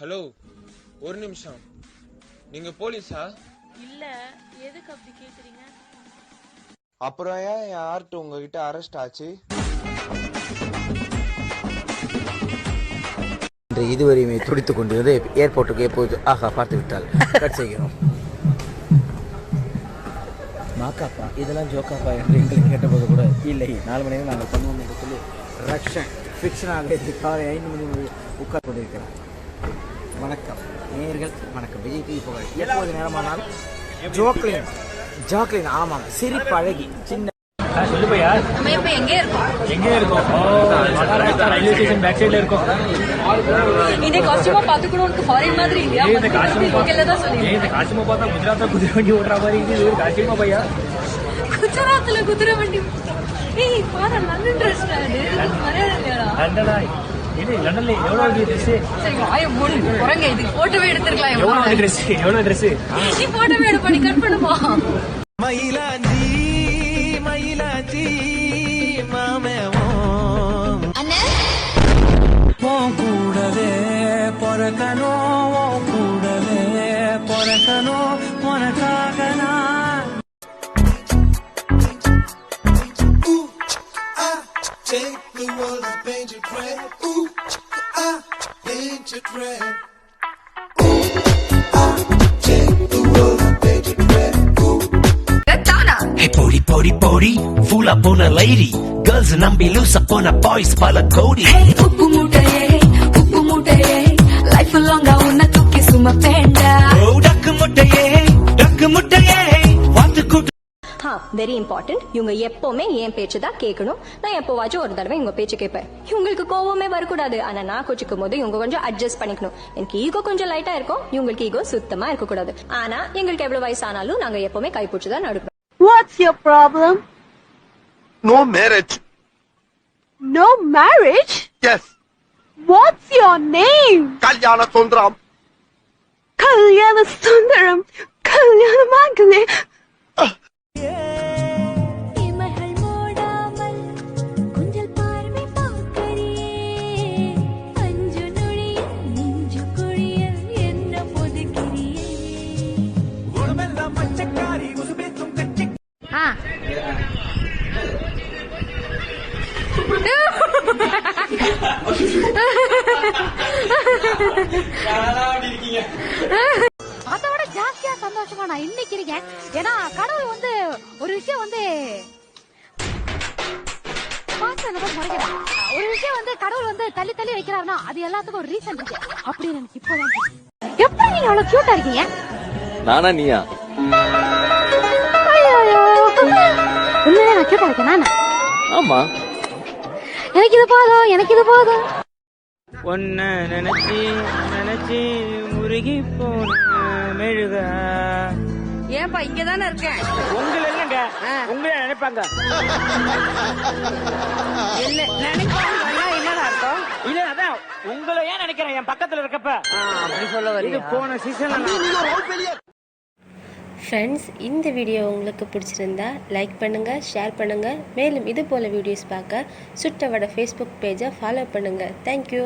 Hello, ஒரு நிமிஷம். நீங்க போலீஸா? இல்ல, எதுக்கு அப்படி கேக்குறீங்க? அப்புறம் ஏன் என் ஆர்ட் உங்ககிட்ட அரெஸ்ட் ஆச்சு? இதுவரையுமே துடித்துக் கொண்டிருந்தது ஏர்போர்ட்டுக்கு எப்போது பார்த்து விட்டால் கட் செய்கிறோம். மாக்காப்பா இதெல்லாம் ஜோக்காப்பா என்று எங்களுக்கு கேட்டபோது கூட இல்லை, 4 மணி நேரம் நாங்கள் பண்ணுவோம் என்று சொல்லி ரக்ஷன் ஃபிக்ஷனாக காலை 5 மணி முதல் உட்கார் கொண்டிருக்கிறார். வணக்கம் நேயர்கள், வணக்கம். விஜய் டிவி புகழ் எப்போது நேரமானாலும் ஜாக்லின் ஆமாம், சிரிப்பு அழகி சின்ன சொல்லுப்பையா. நம்ம இப்ப எங்க இருக்கோம்? ரயில்வே ஸ்டேஷன் பேக் சைடுல இருக்கோம். இந்த காஸ்டியூமா பார்த்து கூட உனக்கு ஃபாரின் மாதிரி இல்லையா? இந்த காஸ்டியூம் லோக்கல்ல தான் சொல்லுங்க. இந்த காஸ்டியூமா பார்த்தா குஜராத்ல குதிரை வண்டி ஓட்டுற மாதிரி இது ஒரு காஸ்டியூமா பையா? குஜராத்ல குதிரை வண்டி? ஏய் பாரு, லண்டன் Dress ஸ்டாண்டு. மரியாதை இல்லையாடா? லண்டனா? இது லண்டன்ல எவ்வளவு Dress? சரி வாய மூடு. போறங்க, இது போட்டோவே எடுத்துக்கலாம். எவ்வளவு Dress? நீ போட்டோவே எடு, பண்ணி கட் பண்ணுமா? மயிலாஞ்சி மாமேவோ அண்ணே உன் கூடவே பொறக்கணும், உனக்காக நான். Take the world and paint it red. Ooh, I paint it red. Ooh, I take the world and paint it red. Ooh. Hey pori, fool up on a lady. Girls nambi loose up on a boys pala kodi. Hey uppu mutaye life longa unna tukki suma penda. Oh dakku mutaye vaathu kut. Very important. இவங்க எப்பவுமே என் பேச்சு தான் கேட்கணும். நான் எப்போவாச்சும் ஒரு தடவை இவங்க பேச்சு கேட்பேன். இவங்களுக்கு கோவமே வரக்கூடாது. ஆனா நான் கோச்சிக்கும் போது இவங்க கொஞ்சம் அட்ஜஸ்ட் பண்ணிக்கணும். எனக்கு ஈகோ கொஞ்சம் லைட்டா இருக்கும், இவங்களுக்கு ஈகோ சுத்தமா இருக்கக்கூடாது. ஆனா எங்களுக்கு எவ்வளவு வயசானாலும் நாங்க எப்பவுமே கைப்பிடிச்சு தான் நடக்கணும். What's your problem? No marriage. No marriage? Yes. What's your name? Kalyana Sundaram. Kalyana Sundaram. Kalyana Mangale. இமைகள் மூடாமல் கொஞ்சல் பார்வை பார்க்கறியே, அஞ்சு நொழியில் நெஞ்சு குழியில் என்ன பொதுக்கிறியே. உடம்பெல்லாம் பச்சைக்காரி உசுபேத்தும் கச்சி. அதோட ஜாஸ்தியா சந்தோஷமா நான் இன்னைக்கு இருக்கேன். ஏன்னா கடவுள் வந்து ஒரு விஷயம் வந்து ஒரு விஷயம் வந்து கடவுள் வந்து தள்ளி தள்ளி வைக்கிறாருன்னா அது எல்லாத்துக்கும் ஒரு ரீசன் இருக்கு அப்படின்னு எனக்கு இப்பதான் தெரியும். எப்படி நீங்க அவ்வளவு கியூட்டா இருக்கீங்க? நானா நீயா? உண்மையிலே நான் கியூட்டா இருக்கேன் நானா? ஆமா, எனக்கு இது போதும். ஒன்ன நினைச்சி முருகி போன மெழுகா. ஏன்பா இங்கதானே இருக்கேன்? உங்களை இல்லங்க, உங்களே நினைப்பாங்க. என்ன நினைப்பாங்கன்னா என்னடா அர்த்தம்? இல்ல அதான் உங்களை ஏன் நினைக்கிறேன் என் பக்கத்துல இருக்கப்ப. அப்படி சொல்ல வரீங்க? போன சீசன்ல. ஃப்ரெண்ட்ஸ், இந்த வீடியோ உங்களுக்கு பிடிச்சிருந்தா லைக் பண்ணுங்கள், ஷேர் பண்ணுங்கள். மேலும் இது போல் வீடியோஸ் பார்க்க சுட்ட வடை ஃபேஸ்புக் பேஜை ஃபாலோ பண்ணுங்கள். தேங்க்யூ.